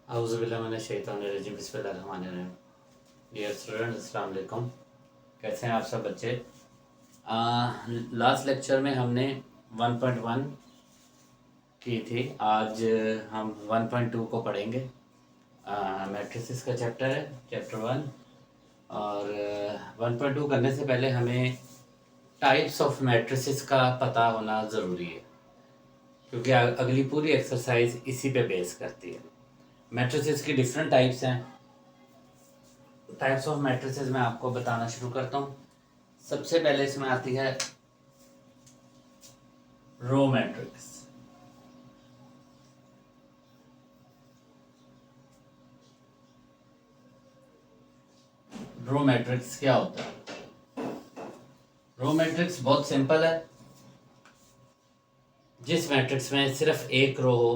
औज़ुबिल्लाहिमिनश्शैतानिर्रजीम बिस्मिल्लाहिर्रहमानिर्रहीम। Dear student अस्सलाम वालेकुम। कैसे हैं आप सब बच्चे? लास्ट लेक्चर में हमने 1.1 की थी। आज हम 1.2 को पढ़ेंगे। मैट्रिसेस का चैप्टर है, चैप्टर 1। और 1.2 करने से पहले हमें टाइप्स ऑफ मैट्रिसेस का पता होना ज़रूरी है, क्योंकि अगली पूरी एक्सरसाइज इसी पे बेस करती है। मैट्रिसेस की डिफरेंट टाइप्स हैं। टाइप्स ऑफ मैट्रिसेस मैं आपको बताना शुरू करता हूँ। सबसे पहले इसमें आती है रो मैट्रिक्स। रो मैट्रिक्स क्या होता है? रो मैट्रिक्स बहुत सिंपल है। जिस मैट्रिक्स में सिर्फ एक रो हो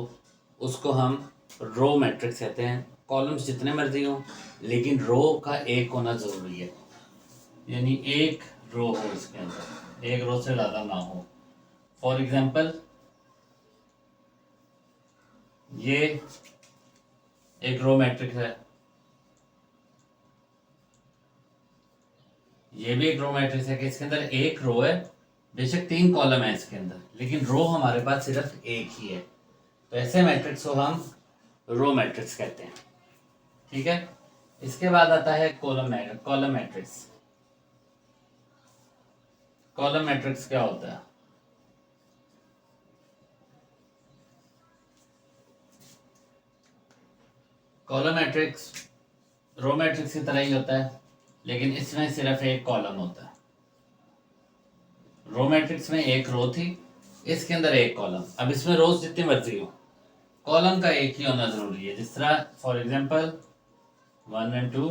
उसको हम रो मैट्रिक्स कहते हैं। कॉलम्स जितने मर्जी हो, लेकिन रो का एक होना ज़रूरी है, यानी एक रो हो, इसके अंदर एक रो से ज़्यादा ना हो। फॉर एग्जांपल, ये एक रो मैट्रिक्स है, ये भी एक रो मैट्रिक्स है कि इसके अंदर एक रो है, बेशक 3 कॉलम है इसके अंदर, लेकिन रो हमारे पास सिर्फ एक ही है। तो ऐसे मैट्रिक्स को हम रो मैट्रिक्स कहते हैं। ठीक है। इसके बाद आता है कॉलम मैट्रिक्स। कॉलम मैट्रिक्स क्या होता है? कॉलम मैट्रिक्स रो मैट्रिक्स की तरह ही होता है, लेकिन इसमें सिर्फ एक कॉलम होता है। रो मैट्रिक्स में एक रो थी, इसके अंदर एक कॉलम। अब इसमें रोज जितनी मर्जी हो, कॉलम का एक ही होना जरूरी है। जिस तरह फॉर एग्जांपल 1 and 2,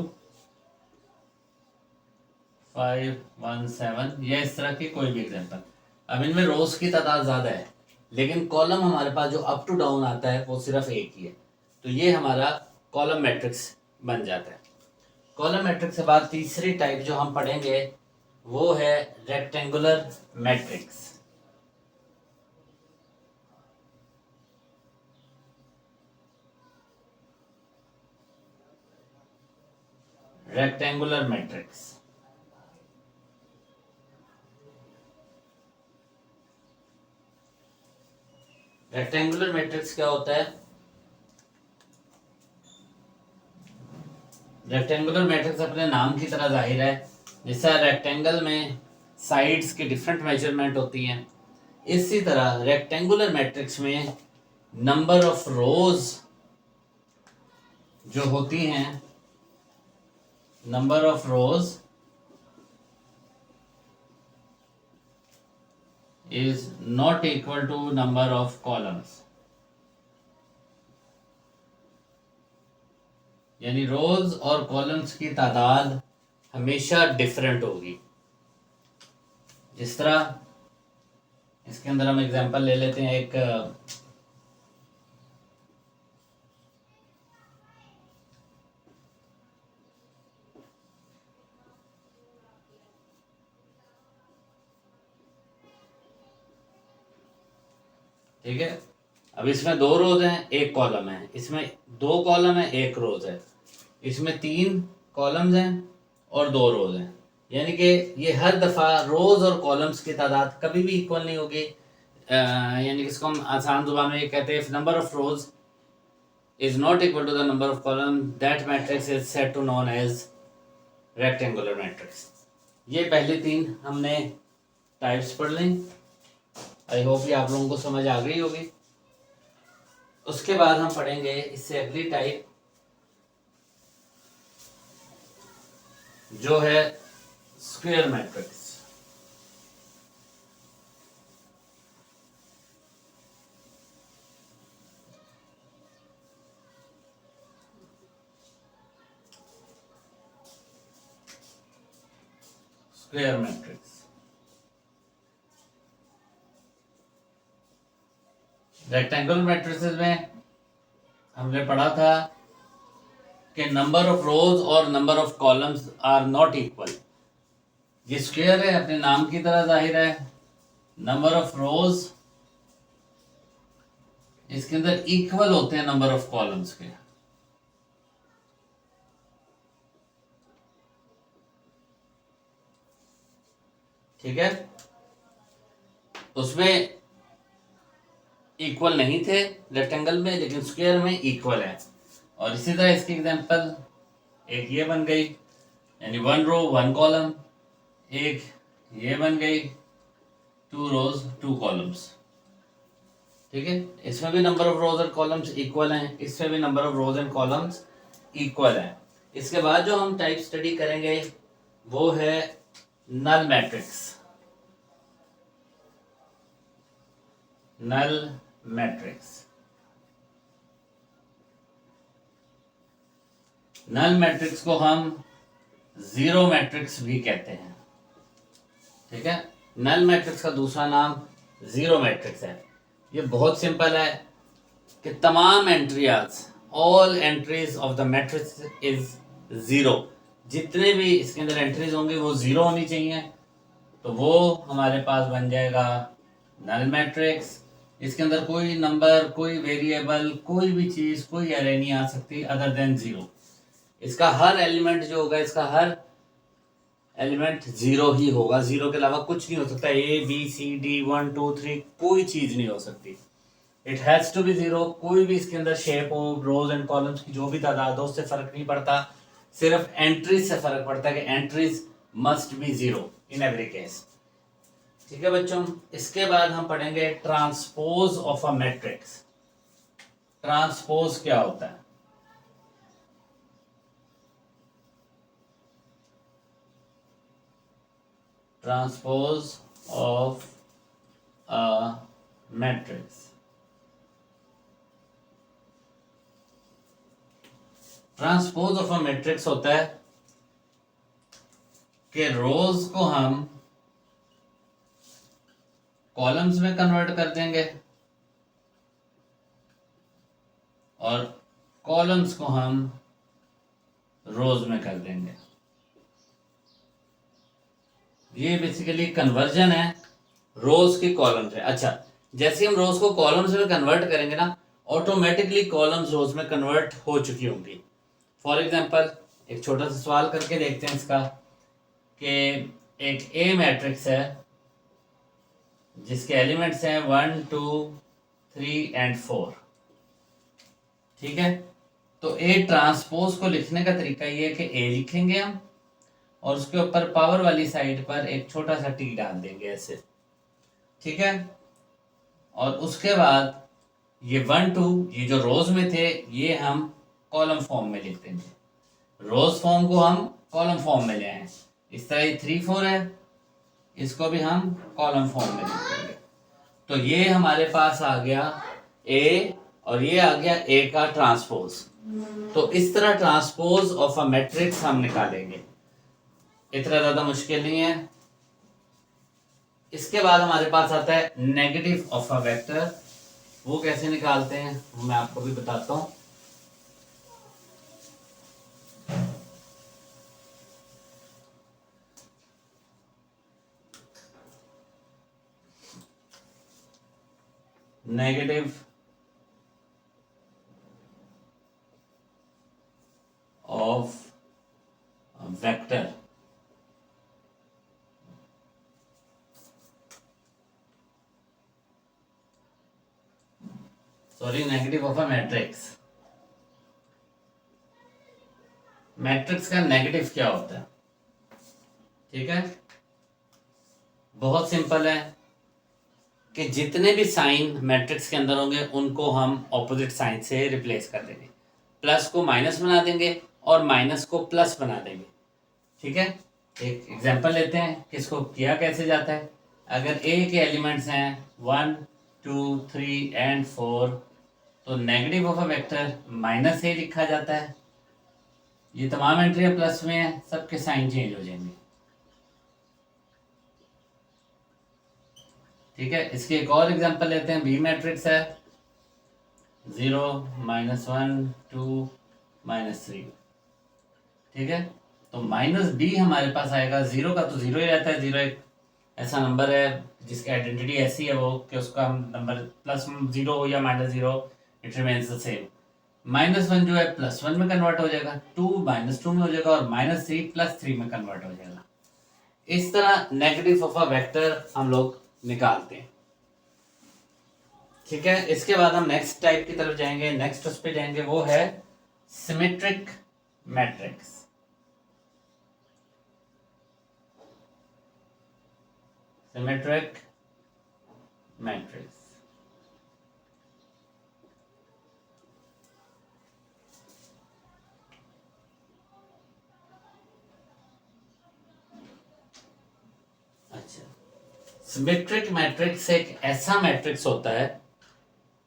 5, 1, 7, या इस तरह की कोई भी एग्जांपल। अब इनमें रोज की तादाद ज़्यादा है, लेकिन कॉलम हमारे पास जो अप टू डाउन आता है वो सिर्फ एक ही है। तो ये हमारा कॉलम मैट्रिक्स बन जाता है। कॉलम मैट्रिक्स के बाद तीसरी टाइप जो हम पढ़ेंगे वो है rectangular matrix. Rectangular matrix rectangular matrix क्या होता है? रेक्टेंगुलर मैट्रिक्स अपने नाम की तरह जाहिर है। जैसा रेक्टेंगल में साइड्स की डिफरेंट मेजरमेंट होती हैं, इसी तरह रेक्टेंगुलर मैट्रिक्स में नंबर ऑफ रोज जो होती हैं, number of rows is not equal to number of columns. यानी रोज और कॉलम्स की तादाद हमेशा डिफरेंट होगी। जिस तरह इसके अंदर हम एग्जांपल ले लेते हैं, एक ठीक है। अब इसमें 2 रोज हैं, एक कॉलम है। इसमें 2 कॉलम है, एक रोज है। इसमें 3 कॉलम्स हैं और 2 रोज हैं। यानी कि ये हर दफ़ा रोज और कॉलम्स की तादाद कभी भी इक्वल नहीं होगी। यानी कि इसको हम आसान जुबान में ये कहते हैं, number of rows is not equal to the number of column, that matrix is said to known as rectangular matrix. ये पहले 3 हमने टाइप्स पढ़ लें। आई होप ये आप लोगों को समझ आ गई होगी। उसके बाद हम पढ़ेंगे इससे अगली टाइप जो है square matrix. Square matrix rectangular matrices में हमने पढ़ा था कि नंबर ऑफ रोज और number of columns are not equal. ये स्क्वायर है, अपने नाम की तरह जाहिर है। नंबर ऑफ रोज इसके अंदर इक्वल होते हैं नंबर ऑफ कॉलम्स के। ठीक है, उसमें इक्वल नहीं थे रेक्टेंगल में, लेकिन स्क्वायर में इक्वल है। और इसी तरह इसकी एग्जांपल एक ये बन गई, यानी 1 रो 1 कॉलम, एक ये बन गई 2 रोज 2 कॉलम्स। ठीक है, इसमें भी number of rose and columns equal हैं, इसमें भी number of rose and columns equal हैं। इसके बाद जो हम टाइप स्टडी करेंगे वो है null matrix. Null matrix, null matrix को हम जीरो मैट्रिक्स भी कहते हैं। ठीक है, नल मैट्रिक्स का दूसरा नाम जीरो मैट्रिक्स है। ये बहुत सिंपल है कि तमाम entries, all entries of the matrix is zero. जितने भी इसके अंदर एंट्रीज होंगी वो जीरो होनी चाहिए, तो वो हमारे पास बन जाएगा नल मैट्रिक्स। इसके अंदर कोई नंबर, कोई वेरिएबल, कोई भी चीज, कोई एरे नहीं आ सकती अदर देन जीरो। इसका हर एलिमेंट जो होगा, इसका हर एलिमेंट जीरो ही होगा, जीरो के अलावा कुछ नहीं हो सकता। ए बी सी डी 1 2 3 कोई चीज नहीं हो सकती, it has to be zero. कोई भी इसके अंदर शेप हो, रोज एंड कॉलम्स की जो भी तादाद हो, उससे फर्क नहीं पड़ता, सिर्फ एंट्रीज से फर्क पड़ता है कि entries must be zero in every case. ठीक है बच्चों, इसके बाद हम पढ़ेंगे transpose of a matrix. Transpose क्या होता है? Transpose of a matrix. Transpose of a matrix होता है कि रोज को हम कॉलम्स में कन्वर्ट कर देंगे और कॉलम्स को हम रोज में कर देंगे। ये बेसिकली कन्वर्जन है रोज के कॉलम्स में। अच्छा, जैसे हम रोज को कॉलम्स में कन्वर्ट करेंगे ना, ऑटोमेटिकली कॉलम्स रोज में कन्वर्ट हो चुकी होंगी। फॉर एग्जांपल एक छोटा सा सवाल करके देखते हैं इसका, कि एक ए मैट्रिक्स है जिसके एलिमेंट्स हैं 1 2 3 एंड 4। ठीक है, तो ए ट्रांसपोज को लिखने का तरीका ये है कि ए लिखेंगे हम और उसके ऊपर पावर वाली साइड पर एक छोटा सा टी डाल देंगे ऐसे। ठीक है, और उसके बाद ये 1 2 ये जो रोज में थे ये हम कॉलम फॉर्म में लिख देंगे। रोज फॉर्म को हम कॉलम फॉर्म में ले आए। इस तरह ये 3 4 है, इसको भी हम कॉलम फॉर्म में लिख देंगे। तो ये हमारे पास आ गया ए और ये आ गया ए का ट्रांसपोज। तो इस तरह ट्रांसपोज ऑफ अ मैट्रिक्स हम निकालेंगे, इतना ज्यादा मुश्किल नहीं है। इसके बाद हमारे पास आता है नेगेटिव ऑफ अ वेक्टर। वो कैसे निकालते हैं वो मैं आपको भी बताता हूं। Negative of vector, sorry negative of a matrix. Matrix का नेगेटिव क्या होता है? ठीक है, बहुत सिंपल है कि जितने भी साइन मैट्रिक्स के अंदर होंगे उनको हम ऑपोजिट साइन से रिप्लेस कर देंगे। प्लस को माइनस बना देंगे और माइनस को प्लस बना देंगे। ठीक है, एक एग्जांपल लेते हैं कि इसको किया कैसे जाता है। अगर ए के एलिमेंट्स हैं 1 2 3 एंड 4, तो negative of a vector minus A लिखा जाता है। ये तमाम एंट्रियां प्लस में है, सबके साइन चेंज हो जाएंगे। ठीक है, इसकी एक और एग्जांपल लेते हैं। बी मैट्रिक्स है 0 -1 2 -3। ठीक है, तो माइनस बी हमारे पास आएगा। जीरो का तो जीरो ही रहता है, जीरो एक ऐसा नंबर है जिसकी आइडेंटिटी ऐसी है वो कि उसका हम नंबर प्लस जीरो हो या -0 इट रिमेन्स द सेम। -1 जो है +1 में कन्वर्ट हो जाएगा, 2 -2 में हो जाएगा और -3 +3 में कन्वर्ट हो जाएगा। इस तरह नेगेटिव ऑफ अ वेक्टर हम लोग निकालते हैं। ठीक है, इसके बाद हम नेक्स्ट टाइप की तरफ जाएंगे, नेक्स्ट उस पे जाएंगे, वो है सिमेट्रिक मैट्रिक्स। सिमेट्रिक मैट्रिक्स अच्छा, सिमेट्रिक मैट्रिक्स एक ऐसा मैट्रिक्स होता है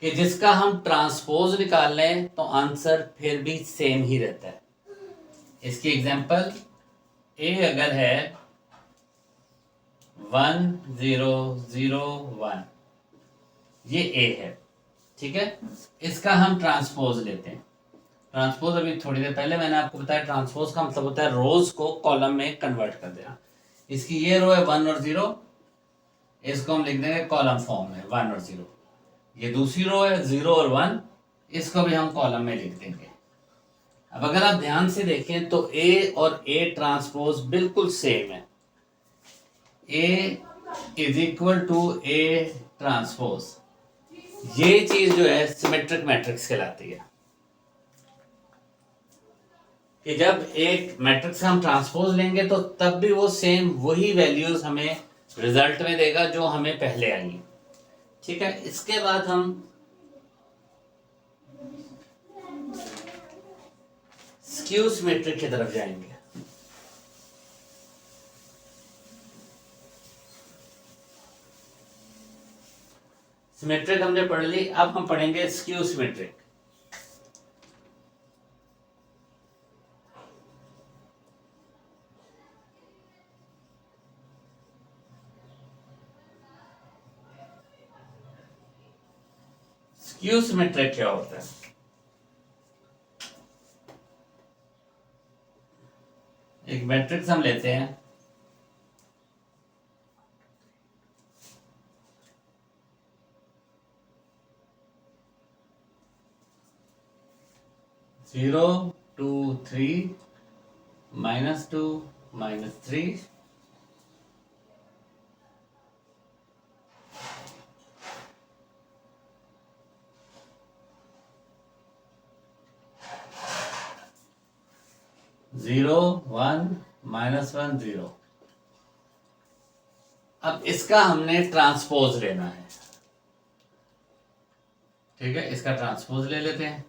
कि जिसका हम ट्रांसपोज निकाल लें तो आंसर फिर भी सेम ही रहता है। इसकी एग्जांपल ए अगर है 1 0 0 1, ये ए है। ठीक है, इसका हम ट्रांसपोज लेते हैं। ट्रांसपोज अभी थोड़ी देर पहले मैंने आपको बताया, ट्रांसपोज का मतलब होता है रोज को कॉलम में कन्वर्ट कर देना। इसकी ये रो है 1 और 0, इसको हम लिख देंगे कॉलम फॉर्म में 1 और 0। ये दूसरी रो है 0 और 1, इसको भी हम कॉलम में लिख देंगे। अब अगर आप ध्यान से देखें तो ए और ए ट्रांसपोज बिल्कुल सेम है। A is equal to A transpose, ये चीज जो है सिमेट्रिक मैट्रिक्स कहलाती है कि जब एक मैट्रिक्स हम ट्रांसपोज लेंगे तो तब भी वो सेम वही वैल्यूज हमें रिजल्ट में देगा जो हमें पहले आई। ठीक है, इसके बाद हम स्क्यू सिमेट्रिक की तरफ जाएंगे। सिमेट्रिक हमने पढ़ ली, अब हम पढ़ेंगे स्क्यू सिमेट्रिक। स्क्यू सिमेट्रिक क्या होता है? एक मैट्रिक्स हम लेते हैं, जीरो 2 3 -2 -3 0 1 -1 0। अब इसका हमने ट्रांसपोज लेना है। ठीक है, इसका ट्रांसपोज ले लेते हैं।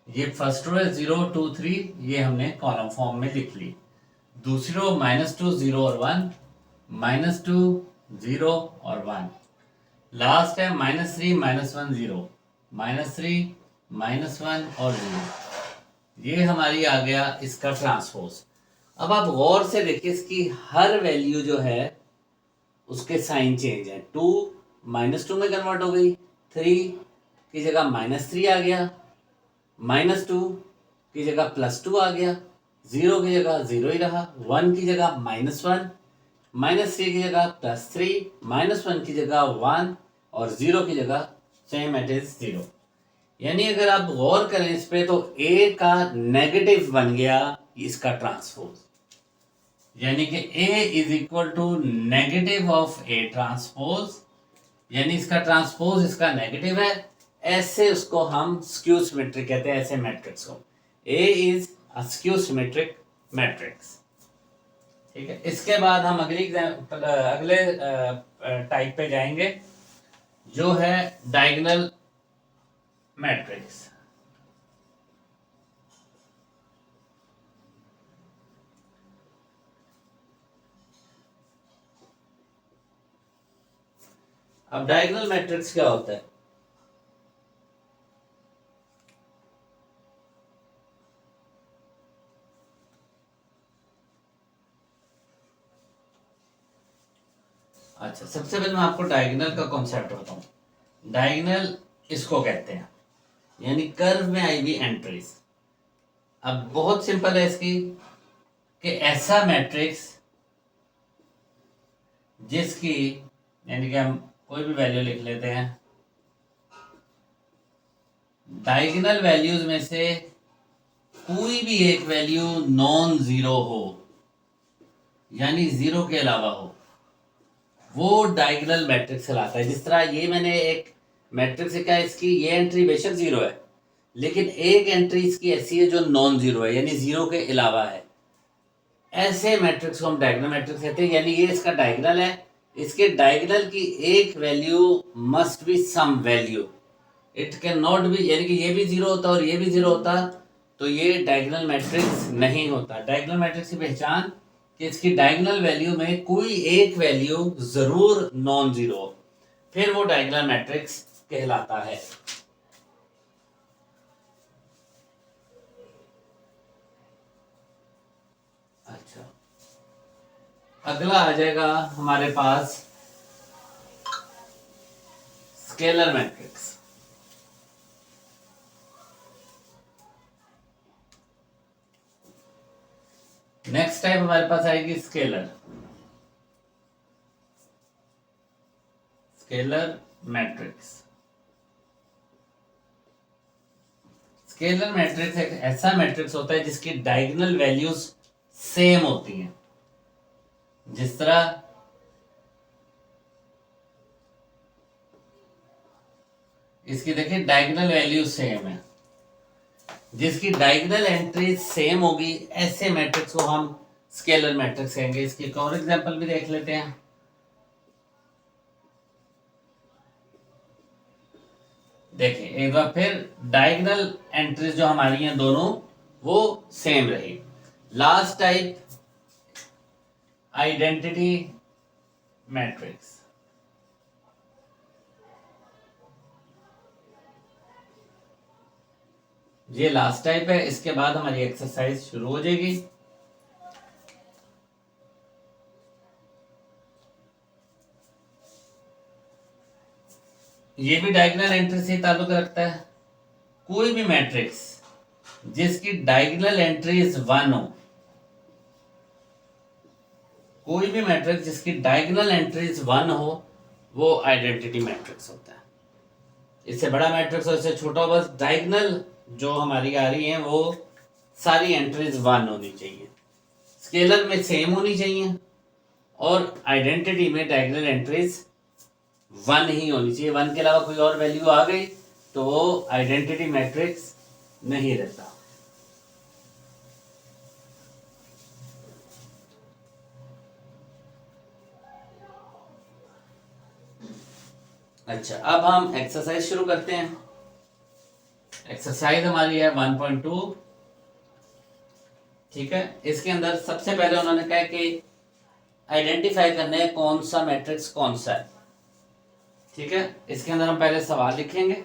ये फर्स्ट रो है 0 2 3, ये हमने कॉलम फॉर्म में लिख ली। दूसरी रो -2 0 और 1, -2 0 और 1। लास्ट है -3 -1 0, -3 -1 और 0। ये हमारी आ गया इसका ट्रांसपोज। अब आप गौर से देखिए, इसकी हर वैल्यू जो है उसके साइन चेंज है। 2 -2 में कन्वर्ट हो गई, 3 की जगह -3 आ गया, -2 की जगह +2 आ गया, 0 की जगह 0 ही रहा, 1 की जगह -1, -3 की जगह +3, -1 की जगह 1 और 0 की जगह सेम इट इज 0। यानी अगर आप गौर करें इस पे तो ए का नेगेटिव बन गया इसका ट्रांसपोज, यानी कि A is equal to negative of A transpose, यानी इसका ट्रांसपोज इसका नेगेटिव है। ऐसे उसको हम स्क्यू सिमेट्रिक कहते हैं, ऐसे मैट्रिक्स को। A is a skew symmetric matrix. ठीक है, इसके बाद हम अगले टाइप पे जाएंगे जो है डायगोनल मैट्रिक्स। अब डायगोनल मैट्रिक्स क्या होता है? अच्छा, सबसे पहले मैं आपको डायगोनल का कॉन्सेप्ट बताऊं। डायगोनल इसको कहते हैं, यानी कर्व में आई हुई एंट्रीज। अब बहुत सिंपल है इसकी कि ऐसा मैट्रिक्स जिसकी, यानी कि हम कोई भी वैल्यू लिख लेते हैं, डायगोनल वैल्यूज में से कोई भी एक वैल्यू नॉन जीरो हो, यानी 0 के अलावा हो, वो डायगोनल मैट्रिक्स कहलाता है। जिस तरह ये मैंने एक मैट्रिक्स लिखा है, इसकी ये एंट्री बेशक 0 है, लेकिन एक एंट्री इसकी ऐसी है जो नॉन जीरो है, यानी 0 के अलावा है। ऐसे मैट्रिक्स को हम डायगोनल मैट्रिक्स कहते हैं। यानी ये इसका डायगोनल है, इसके डायगोनल की एक value must be some value, it can not be, यानी कि ये भी 0 होता और ये भी 0 होता तो ये डायगोनल मैट्रिक्स नहीं होता। डायगोनल मैट्रिक्स की पहचान कि इसकी डायगोनल वैल्यू में कोई एक वैल्यू जरूर नॉन जीरो हो, फिर वो डायगोनल मैट्रिक्स कहलाता है। अच्छा, अगला आ जाएगा हमारे पास स्केलर मैट्रिक्स। नेक्स्ट टाइप हमारे पास आएगी स्केलर मैट्रिक्स। स्केलर मैट्रिक्स एक ऐसा मैट्रिक्स होता है जिसकी डायगोनल वैल्यूज सेम होती हैं। जिस तरह इसकी देखिए डायगोनल वैल्यू सेम है, जिसकी डायगोनल एंट्री सेम होगी, ऐसे मैट्रिक्स को हम स्केलर मैट्रिक्स कहेंगे। इसकी एक और एग्जांपल भी देख लेते हैं। देखिए एक बार फिर डायगोनल एंट्रीज जो हमारी हैं दोनों वो सेम रही। Last type identity matrix. ये लास्ट टाइप है, इसके बाद हमारी एक्सरसाइज शुरू हो जाएगी। ये भी डायगोनल एंट्री से ताल्लुक रखता है। कोई भी मैट्रिक्स जिसकी डायगोनल एंट्रीज 1 हो, कोई भी मैट्रिक्स जिसकी डायगोनल एंट्रीज 1 हो, वो आइडेंटिटी मैट्रिक्स होता है। इससे बड़ा मैट्रिक्स हो, इससे छोटा हो, बस डायगोनल जो हमारी आ रही है वो सारी एंट्रीज 1 होनी चाहिए। स्केलर में सेम होनी चाहिए और आइडेंटिटी में डायगोनल एंट्रीज 1 ही होनी चाहिए। 1 के अलावा कोई और वैल्यू आ गई तो वो आइडेंटिटी मैट्रिक्स नहीं रहता। अच्छा, अब हम एक्सरसाइज शुरू करते हैं। एक्सरसाइज हमारी है 1.2। ठीक है, इसके अंदर सबसे पहले उन्होंने कहा कि आइडेंटिफाई करना है कौन सा मैट्रिक्स कौन सा है। ठीक है, इसके अंदर हम पहले सवाल लिखेंगे।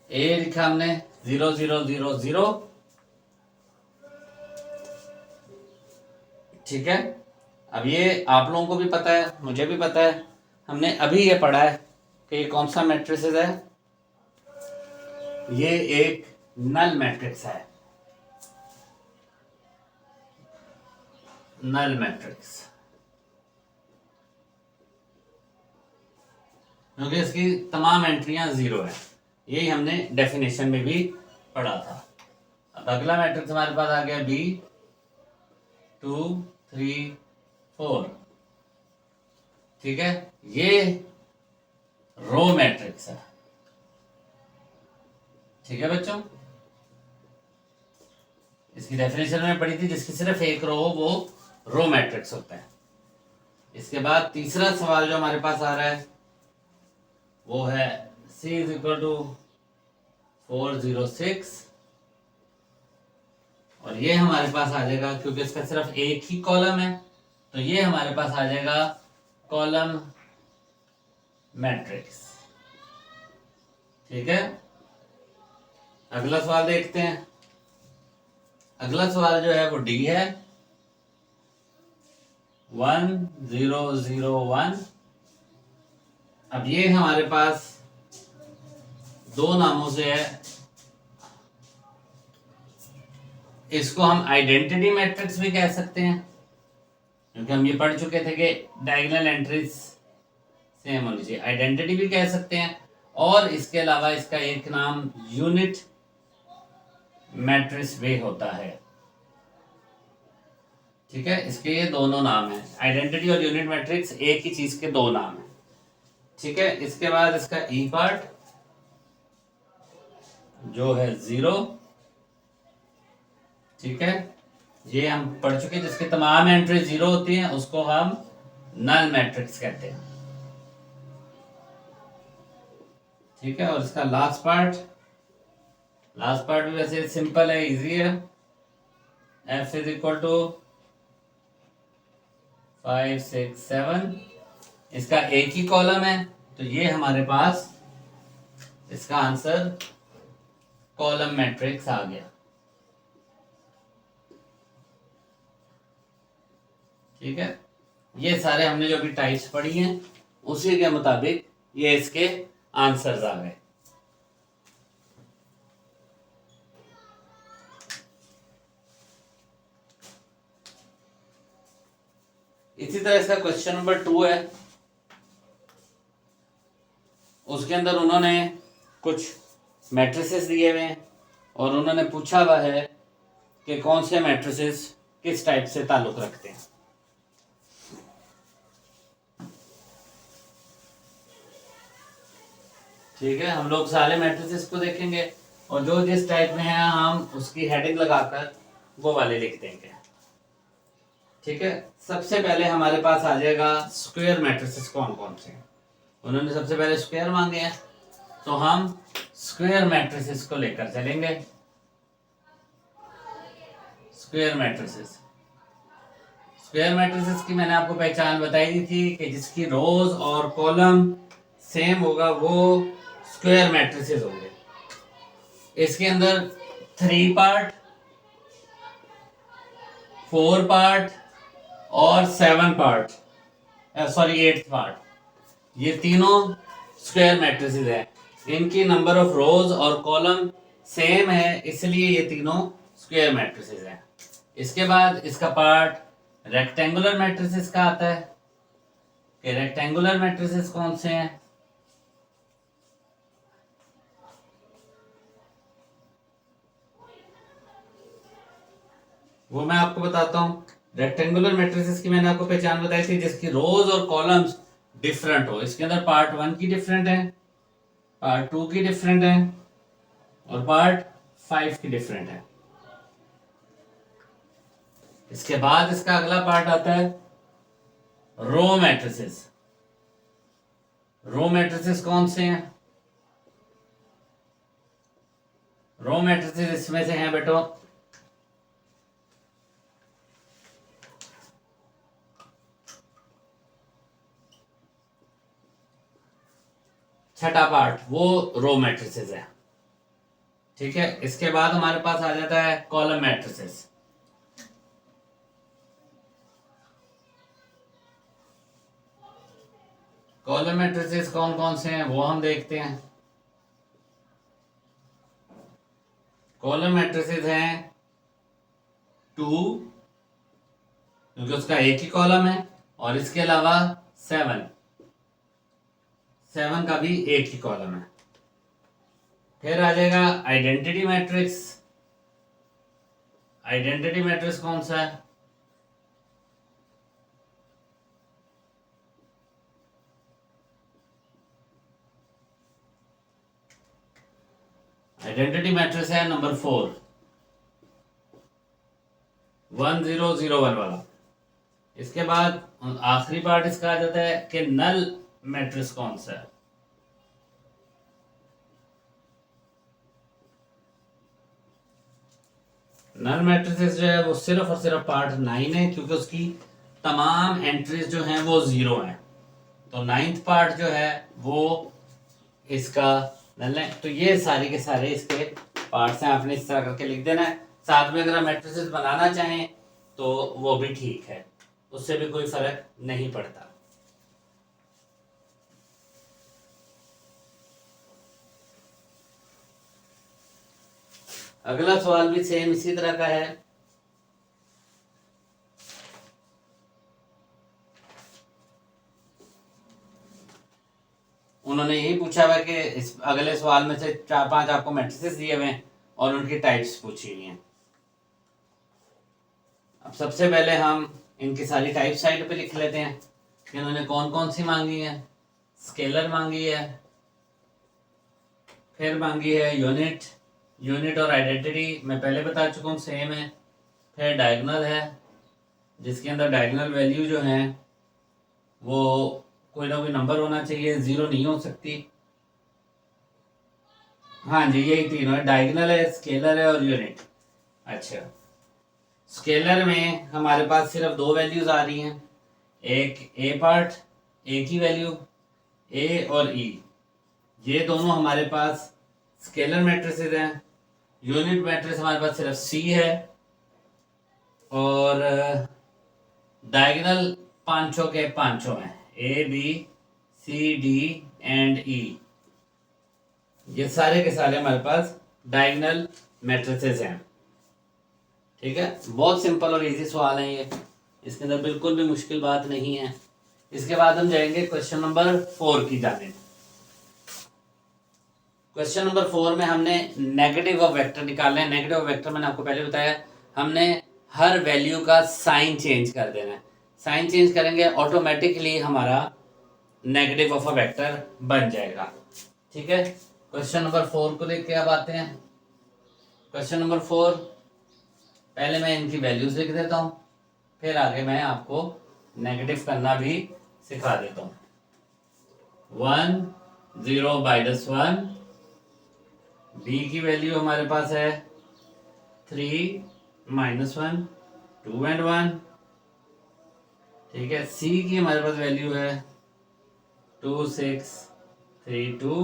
ए लिखा हमने 0 0 0 0। ठीक है, अब ये आप लोगों को भी पता है, मुझे भी पता है, हमने अभी ये पढ़ा है कि ये कौन सा मैट्रिक्स है। ये एक नल मैट्रिक्स है, नल मैट्रिक्स, क्योंकि इसकी तमाम एंट्रियां 0 है। यही हमने डेफिनेशन में भी पढ़ा था। अब अगला मैट्रिक्स हमारे पास आ गया B 2 3 4। ठीक है, ये रो मैट्रिक्स है। ठीक है बच्चों, इसकी डेफिनेशन में पढ़ी थी, जिसकी सिर्फ एक रो हो वो रो मैट्रिक्स होता है। इसके बाद तीसरा सवाल जो हमारे पास आ रहा है वो है C इज इक्वल टू 4 0 6। और ये हमारे पास आ जाएगा, क्योंकि इसका सिर्फ एक ही कॉलम है तो ये हमारे पास आ जाएगा कॉलम मैट्रिक्स। ठीक है, अगला सवाल देखते हैं। अगला सवाल जो है वो D है 1 0 0 1। अब ये हमारे पास दो नामों से है। इसको हम आइडेंटिटी मैट्रिक्स भी कह सकते हैं, क्योंकि हम ये पढ़ चुके थे कि डायगोनल एंट्रीज सेम होनी चाहिए, आइडेंटिटी भी कह सकते हैं। और इसके अलावा इसका एक नाम यूनिट मैट्रिक्स भी होता है। ठीक है, इसके ये दोनों नाम हैं, आइडेंटिटी और यूनिट मैट्रिक्स एक ही चीज के दो नाम हैं। ठीक है, इसके बाद इसका ई पार्ट जो है 0। ठीक है, ये हम पढ़ चुके हैं, जिसकी तमाम एंट्री 0 होती हैं उसको हम नल मैट्रिक्स कहते हैं। ठीक है, और इसका लास्ट पार्ट भी वैसे सिंपल है, इजी है। f इज इक्वल टू 5 6 7, इसका एक ही कॉलम है, तो ये हमारे पास इसका आंसर कॉलम मैट्रिक्स आ गया। ठीक है, ये सारे हमने जो भी टाइप्स पढ़ी हैं उसी के मुताबिक ये इसके आंसर्स आ गए। इसी तरह इसका क्वेश्चन नंबर 2 है, उसके अंदर उन्होंने कुछ मैट्रिसेस दिए हुए हैं और उन्होंने पूछा हुआ है कि कौन से मैट्रिसेस किस टाइप से ताल्लुक रखते हैं। ठीक है, हम लोग सारे मैट्रिसेस को देखेंगे और जो जिस टाइप में है हम उसकी हेडिंग लगाकर वो वाले लिख देंगे। ठीक है, सबसे पहले हमारे पास आ जाएगा स्क्वायर मैट्रिसेस कौन कौन से हैं। उन्होंने सबसे पहले स्क्वायर मांगे हैं, तो हम स्क्वायर मैट्रिसेस को लेकर चलेंगे। स्क्वायर मैट्रिसेस की मैंने आपको पहचान बताई दी थी कि जिसकी रोज और कॉलम सेम होगा वो स्क्वायर मैट्रिसेस होंगे। इसके अंदर 3 पार्ट, 4 पार्ट और 7 पार्ट, सॉरी 8 पार्ट, ये तीनों स्क्वायर मैट्रिसेस है। इनकी नंबर ऑफ रोज और कॉलम सेम है, इसलिए ये तीनों स्क्वायर मैट्रिसेस हैं। इसके बाद इसका पार्ट रेक्टेंगुलर मैट्रिसेस का आता है कि रेक्टेंगुलर मैट्रिसेस कौन से हैं। वो मैं आपको बताता हूं। रेक्टेंगुलर मैट्रिसेस की मैंने आपको पहचान बताई थी, जिसकी रोज और कॉलम्स डिफरेंट हो। इसके अंदर पार्ट 1 की डिफरेंट है, पार्ट 2 की डिफरेंट है और पार्ट 5 की डिफरेंट है। इसके बाद इसका अगला पार्ट आता है रो मैट्रिसेस। रो मैट्रिसेस कौन से हैं? रो मैट्रिसेस इसमें से हैं बेटो छठा पार्ट, वो रो मैट्रिसेस है। ठीक है, इसके बाद हमारे पास आ जाता है कॉलम मैट्रिसेस। कॉलम मैट्रिसेस कौन कौन से हैं वो हम देखते हैं। कॉलम मैट्रिसेस हैं 2, क्योंकि उसका एक ही कॉलम है, और इसके अलावा 7 का भी एक ही कॉलम है। फिर आ जाएगा आइडेंटिटी मैट्रिक्स। आइडेंटिटी मैट्रिक्स कौन सा है? आइडेंटिटी मैट्रिक्स है नंबर 4, 1001 वाला। इसके बाद आखिरी पार्ट इसका आ जाता है कि नल मैट्रिक्स कौन सा है। नल मैट्रिक्स जो है वो सिर्फ और सिर्फ पार्ट 9 है, क्योंकि उसकी तमाम एंट्रीज जो हैं वो 0 हैं। तो 9th पार्ट जो है वो इसका नल है। तो ये सारे के सारे इसके पार्ट्स हैं, आपने इस तरह करके लिख देना है। साथ में अगर मैट्रिसेस बनाना चाहें तो वो भी ठीक है, उससे भी कोई फर्क नहीं पड़ता। अगला सवाल भी सेम इसी तरह का है। उन्होंने यही पूछा हुआ है कि इस अगले सवाल में से 4-5 आपको मैट्रिसेस दिए हुए हैं और उनकी टाइप्स पूछी हुई हैं। अब सबसे पहले हम इनकी सारी टाइप साइड पे लिख लेते हैं कि इन्होंने कौन कौन सी मांगी है। स्केलर मांगी है, फिर मांगी है यूनिट। यूनिट और आइडेंटिटी मैं पहले बता चुका हूँ, सेम है। फिर डायगोनल है, जिसके अंदर डायगोनल वैल्यू जो है वो कोई ना कोई नंबर होना चाहिए, जीरो नहीं हो सकती। हाँ जी, यही तीनों है, डायगोनल है, स्केलर है और यूनिट। अच्छा, स्केलर में हमारे पास सिर्फ दो वैल्यूज आ रही हैं, एक ए पार्ट, ए की वैल्यू ए और ई, ये दोनों हमारे पास स्केलर मैट्रिसेस हैं। यूनिट मैट्रिक्स हमारे पास सिर्फ सी है और डायगोनल पांचों के पांचों हैं, A B C D and E, ये सारे के सारे हमारे पास डायगोनल मैट्रिसेस हैं। ठीक है, बहुत सिंपल और इजी सवाल है ये, इसके अंदर बिल्कुल भी मुश्किल बात नहीं है। इसके बाद हम जाएंगे क्वेश्चन नंबर 4 की जानिब। क्वेश्चन नंबर 4 में हमने नेगेटिव ऑफ वेक्टर निकालना है। नेगेटिव ऑफ वेक्टर मैंने आपको पहले बताया, हमने हर वैल्यू का साइन चेंज कर देना है। साइन चेंज करेंगे ऑटोमेटिकली हमारा नेगेटिव ऑफ अ वेक्टर बन जाएगा। ठीक है, क्वेश्चन नंबर 4 को लेके अब आते हैं। क्वेश्चन नंबर 4, पहले मैं इनकी वैल्यूज लिख देता हूँ, फिर आगे मैं आपको नेगेटिव करना भी सिखा देता हूँ। 1 0 माइनस 1, बी की वैल्यू हमारे पास है 3 माइनस 1 2 एंड 1। ठीक है, सी की हमारे पास वैल्यू है 2 6 3 2।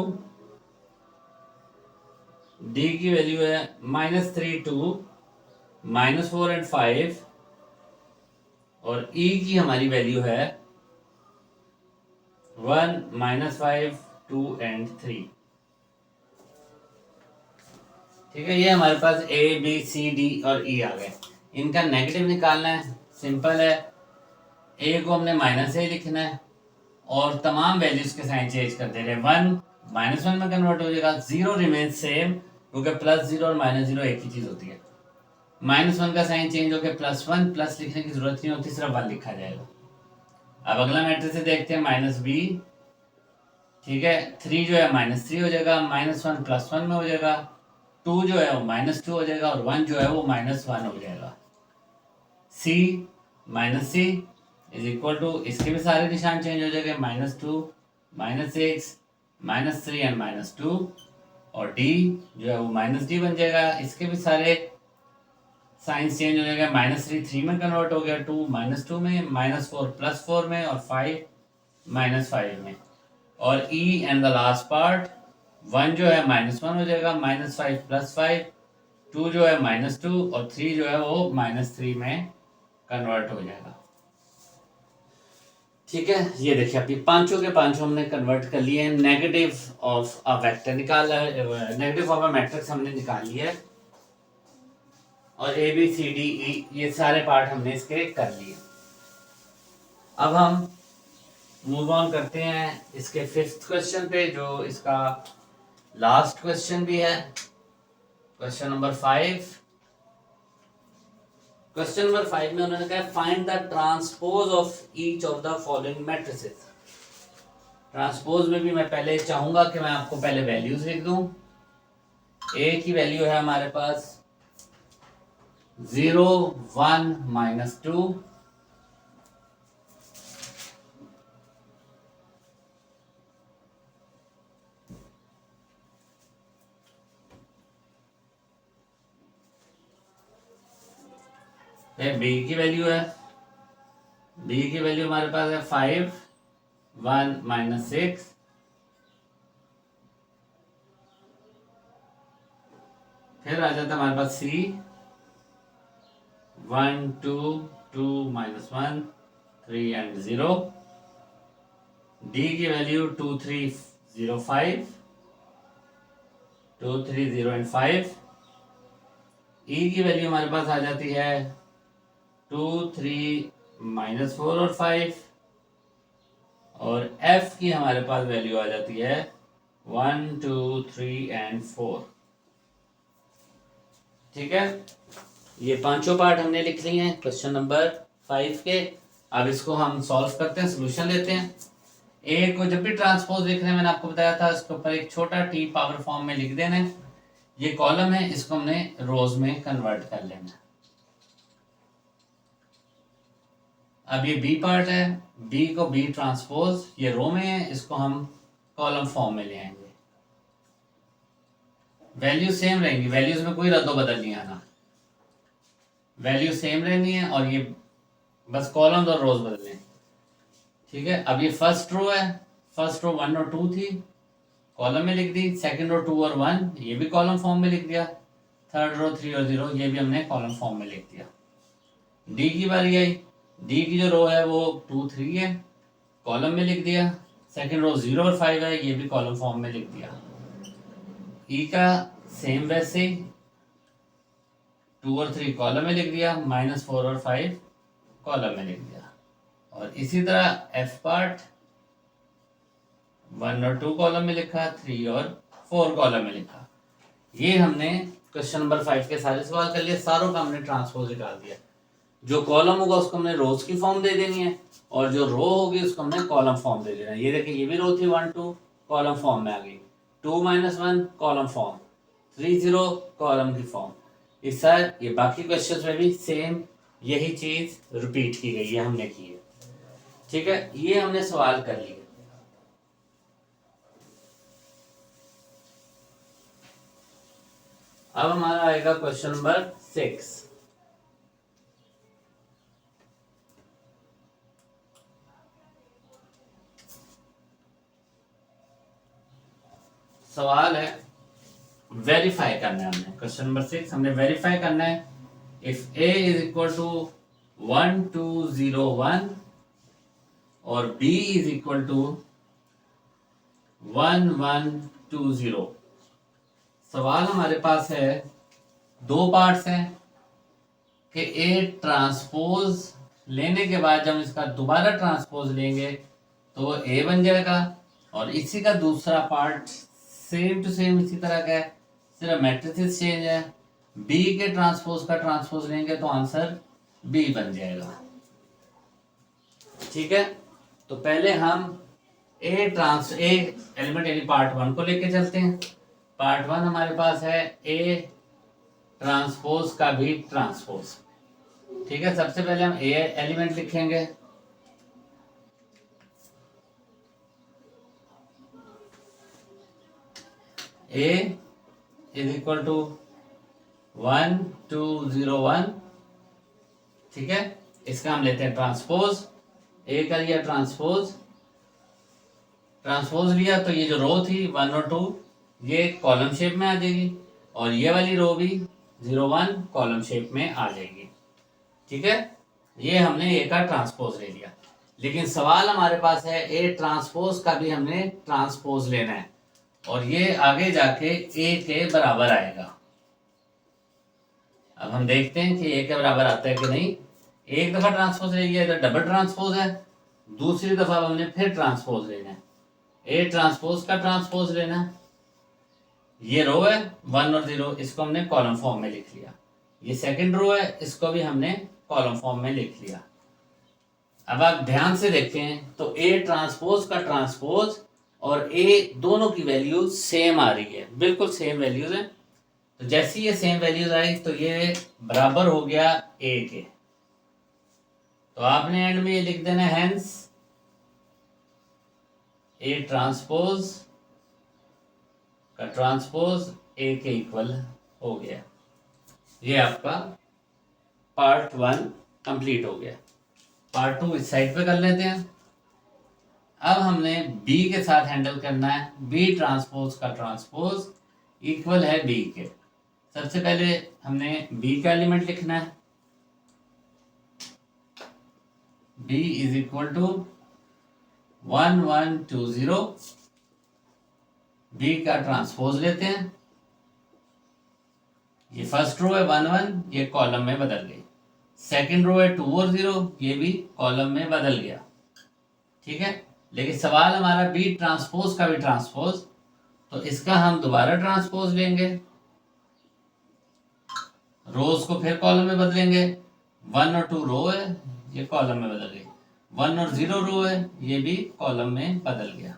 डी की वैल्यू है -3 2 -4 एंड 5। और ई की हमारी वैल्यू है 1 -5 2 एंड 3। ठीक है, ये हमारे पास ए बी सी डी और ई आ गए। इनका नेगेटिव निकालना है, सिंपल है। ए को हमने -a लिखना है और तमाम वैल्यूज के साइन चेंज कर दे रहे हैं। 1 -1 में कन्वर्ट हो जाएगा, 0 रिमेन सेम, क्योंकि +0 और -0 एक ही चीज होती है। -1 का साइन चेंज होकर +1, प्लस लिखने की जरूरत नहीं होती, सिर्फ 1 लिखा जाएगा। अब अगला मैट्रिक्स से देखते हैं, -b। ठीक है, 3 जो है -3 हो जाएगा, -1 +1 में हो जाएगा, 2 जो है वो -2 हो जाएगा और 1 जो है वो -1 हो जाएगा। c -c is equal to, इसके भी सारे निशान चेंज हो जाएंगे, -2 -6 -3 एंड -2। और d जो है वो -d बन जाएगा, इसके भी सारे साइंस चेंज हो जाएगा। -3 3 में कन्वर्ट हो गया, 2 -2 में, -4 +4 में और 5 -5 में। और e and the last part, 1 जो है -1 हो जाएगा, -5 +5, 2 जो है -2 और 3 जो है वो -3 में कन्वर्ट हो जाएगा। ठीक है, ये देखिए अभी पांचों के पांचों हमने कन्वर्ट कर लिए हैं। नेगेटिव ऑफ अ वेक्टर निकाला है, नेगेटिव ऑफ अ मैट्रिक्स हमने निकाल लिया है और ए बी सी डी ई ये सारे पार्ट हमने इसके कर लिए। अब हम मूव ऑन करते हैं इसके 5th क्वेश्चन पे, जो इसका लास्ट क्वेश्चन भी है, क्वेश्चन नंबर 5। क्वेश्चन नंबर 5 में उन्होंने कहा find the transpose of each of the following matrices. Transpose में भी मैं पहले चाहूंगा कि मैं आपको पहले वैल्यूज लिख दूं। ए की वैल्यू है हमारे पास 0 1 -2। बी की वैल्यू है, बी की वैल्यू हमारे पास है 5 1 -6। फिर आ जाता है हमारे पास सी 1 2 2 -1 3 एंड 0। डी की वैल्यू 2 3 0 5 2 3 0 एंड 5। ई की वैल्यू हमारे पास आ जाती है 2 3 -4 और 5 और एफ की हमारे पास वैल्यू आ जाती है 1 2 3 एंड 4। ठीक है, ये पांचों पार्ट हमने लिख लिए हैं क्वेश्चन नंबर 5 के। अब इसको हम सॉल्व करते हैं, सोल्यूशन लेते हैं। ए को जब भी ट्रांसपोज लिख रहे हैं, मैंने आपको बताया था इसके ऊपर एक छोटा टी पावर फॉर्म में लिख देना है। ये कॉलम है, इसको हमने रोज में कन्वर्ट कर लेना है। अब ये बी पार्ट है, बी को बी ट्रांसपोज, ये रो में है, इसको हम कॉलम फॉर्म में ले आएंगे। वैल्यू सेम रहेंगी, वैल्यूज में कोई रद्दो बदल नहीं आना, वैल्यू सेम रहनी है और ये बस कॉलम्स और रोज बदलने। ठीक है, अब ये फर्स्ट रो है, फर्स्ट रो 1 और 2 थी, कॉलम में लिख दी। सेकंड रो 2 और 1, ये भी कॉलम फॉर्म में लिख दिया। थर्ड रो 3 और 0, ये भी हमने कॉलम फॉर्म में लिख दिया। डी की बारी आई, डी की जो रो है वो 2 3 है, कॉलम में लिख दिया। सेकंड रो 0 और 5 है, ये भी कॉलम फॉर्म में लिख दिया। ई का सेम वैसे 2 और 3 कॉलम में लिख दिया, -4 और 5 कॉलम में लिख दिया। और इसी तरह एफ पार्ट 1 और 2 कॉलम में लिखा, 3 और 4 कॉलम में लिखा। ये हमने क्वेश्चन नंबर 5 के सारे सवाल कर लिए, सारों का हमने ट्रांसपोज निकाल दिया। जो कॉलम होगा उसको हमने रोज की फॉर्म दे देनी है और जो रो होगी उसको हमने कॉलम फॉर्म दे देना है। ये देखिए, ये भी रो थी 1 2 कॉलम फॉर्म में आ गई, 2 -1 कॉलम फॉर्म, 3 0 कॉलम की फॉर्म। इस सर ये बाकी क्वेश्चंस में भी सेम यही चीज रिपीट की गई है, हमने की है। ठीक है, ये हमने सवाल कर लिए। अब हमारा आएगा क्वेश्चन नंबर 6। सवाल है, वेरीफाई करना है हमने। क्वेश्चन नंबर 6 हमने वेरीफाई करना है। If A is equal to 1 2 0 1 और बी इज इक्वल टू 1 1 2 0। सवाल हमारे पास है, दो पार्ट्स हैं कि ए ट्रांसपोज लेने के बाद जब इसका दोबारा ट्रांसपोज लेंगे तो ए बन जाएगा, और इसी का दूसरा पार्ट सेम टू सेम इसी तरह का है, सिर्फ मैट्रिसेस चेंज है। बी के ट्रांसपोज का ट्रांसपोज लेंगे तो आंसर बी बन जाएगा। ठीक है, तो पहले हम ए एलिमेंट यानी पार्ट 1 को लेके चलते हैं। पार्ट 1 हमारे पास है ए ट्रांसपोज का भी ट्रांसपोज। ठीक है, सबसे पहले हम ए एलिमेंट लिखेंगे। ए इज इक्वल टू 1 2 0 1। ठीक है, इसका हम लेते हैं ट्रांसपोज। ए का लिया ट्रांसपोज, ट्रांसपोज लिया तो ये जो रो थी 1 और 2 ये कॉलम शेप में आ जाएगी, और ये वाली रो भी 0 1 कॉलम शेप में आ जाएगी। ठीक है, ये हमने ए का ट्रांसपोज ले लिया। लेकिन सवाल हमारे पास है ए ट्रांसपोज का भी हमने ट्रांसपोज लेना है, और ये आगे जाके ए के बराबर आएगा। अब हम देखते हैं कि ए के बराबर आता है कि नहीं। एक दफा ट्रांसपोज ले लिया, इधर डबल ट्रांसपोज है, दूसरी दफा हमने फिर ट्रांसपोज लेना है। ए ट्रांसपोज का ट्रांसपोज लेना है। ये रो है 1 और 0, इसको हमने कॉलम फॉर्म में लिख लिया। ये सेकंड रो है, इसको भी हमने कॉलम फॉर्म में लिख लिया। अब आप ध्यान से देखें तो ए ट्रांसपोज का ट्रांसपोज और ए दोनों की वैल्यू सेम आ रही है, बिल्कुल सेम वैल्यूज है। तो जैसी ये सेम वैल्यूज आई तो ये बराबर हो गया ए के। तो आपने एंड में ये लिख देना, हेंस ए ट्रांसपोज का ट्रांसपोज ए के इक्वल हो गया। ये आपका पार्ट 1 कंप्लीट हो गया। पार्ट 2 इस साइड पे कर लेते हैं। अब हमने बी के साथ हैंडल करना है। बी ट्रांसपोज का ट्रांसपोज इक्वल है बी के। सबसे पहले हमने बी का एलिमेंट लिखना है। b is equal to 1 1 2 0। b का ट्रांसपोज लेते हैं। ये फर्स्ट रो है 1 1, ये कॉलम में बदल गई। सेकंड रो है 2 और 0, ये भी कॉलम में बदल गया। ठीक है, लेकिन सवाल हमारा बी ट्रांसपोज का भी ट्रांसपोज, तो इसका हम दोबारा ट्रांसपोज लेंगे, रोज को फिर कॉलम में बदलेंगे। 1 और 2 रो है, ये कॉलम में बदल गई। 1 और 0 रो है, ये भी कॉलम में बदल गया।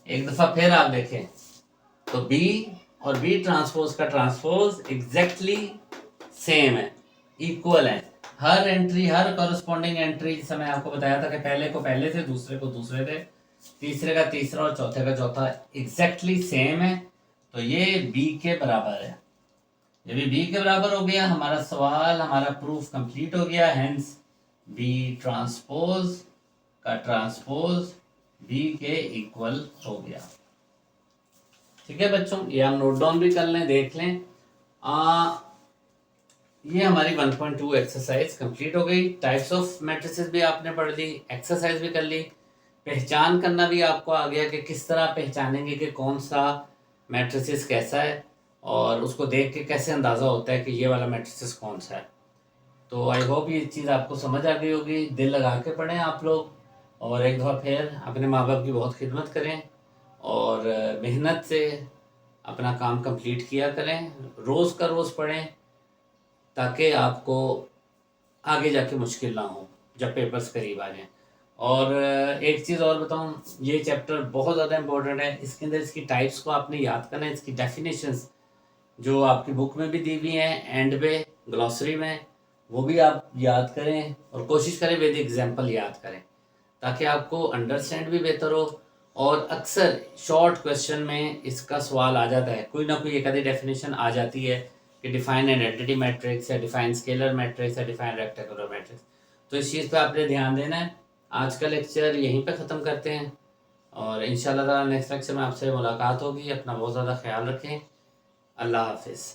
एक दफा फिर आप देखें तो बी और बी ट्रांसपोज का ट्रांसपोज एग्जैक्टली सेम है, इक्वल है। हर एंट्री, हर कॉरस्पॉन्डिंग एंट्री, जैसे मैं आपको बताया था कि पहले को पहले से, दूसरे को दूसरे थे, तीसरे का तीसरा और चौथे का चौथा एग्जैक्टली सेम है। तो ये बी के बराबर है। जब ये बी के बराबर हो गया, हमारा सवाल, हमारा प्रूफ कंप्लीट हो गया। हेंस बी ट्रांसपोज का ट्रांसपोज बी के इक्वल हो गया। ठीक है बच्चों, ये हम नोट डाउन भी कर लें, देख लें। ये हमारी 1.2 एक्सरसाइज कंप्लीट हो गई। टाइप्स ऑफ मैट्रिसेस भी आपने पढ़ ली, एक्सरसाइज भी कर ली, पहचान करना भी आपको आ गया कि किस तरह पहचानेंगे कि कौन सा मैट्रिसेस कैसा है, और उसको देख के कैसे अंदाज़ा होता है कि ये वाला मैट्रिसेस कौन सा है। तो आई होप ये चीज़ आपको समझ आ गई होगी। दिल लगा के पढ़ें आप लोग, और एक दफ़ा फिर अपने माँ बाप की बहुत खिदमत करें, और मेहनत से अपना काम कंप्लीट किया करें। रोज़ का रोज़ पढ़ें ताकि आपको आगे जाके मुश्किल ना हो जब पेपर्स करीब आ जाएं। और एक चीज़ और बताऊं, ये चैप्टर बहुत ज़्यादा इम्पोर्टेंट है। इसके अंदर इसकी टाइप्स को आपने याद करना है, इसकी डेफिनेशंस जो आपकी बुक में भी दी हुई हैं, एंड पे ग्लॉसरी में, वो भी आप याद करें, और कोशिश करें विद एग्जांपल याद करें, ताकि आपको अंडरस्टैंड भी बेहतर हो। और अक्सर शॉर्ट क्वेश्चन में इसका सवाल आ जाता है, कोई ना कोई एक आधी डेफिनेशन आ जाती है कि डिफाइन आइडेंटिटी मैट्रिक्स, या डिफाइन स्केलर मैट्रिक्स, या डिफाइन रेक्टेंगुलर मैट्रिक्स। तो इस चीज़ पे आपने ध्यान देना है। आज का लेक्चर यहीं पे ख़त्म करते हैं, और इंशाल्लाह नेक्स्ट लेक्चर में आपसे मुलाकात होगी। अपना बहुत ज़्यादा ख्याल रखें। अल्लाह हाफिज़।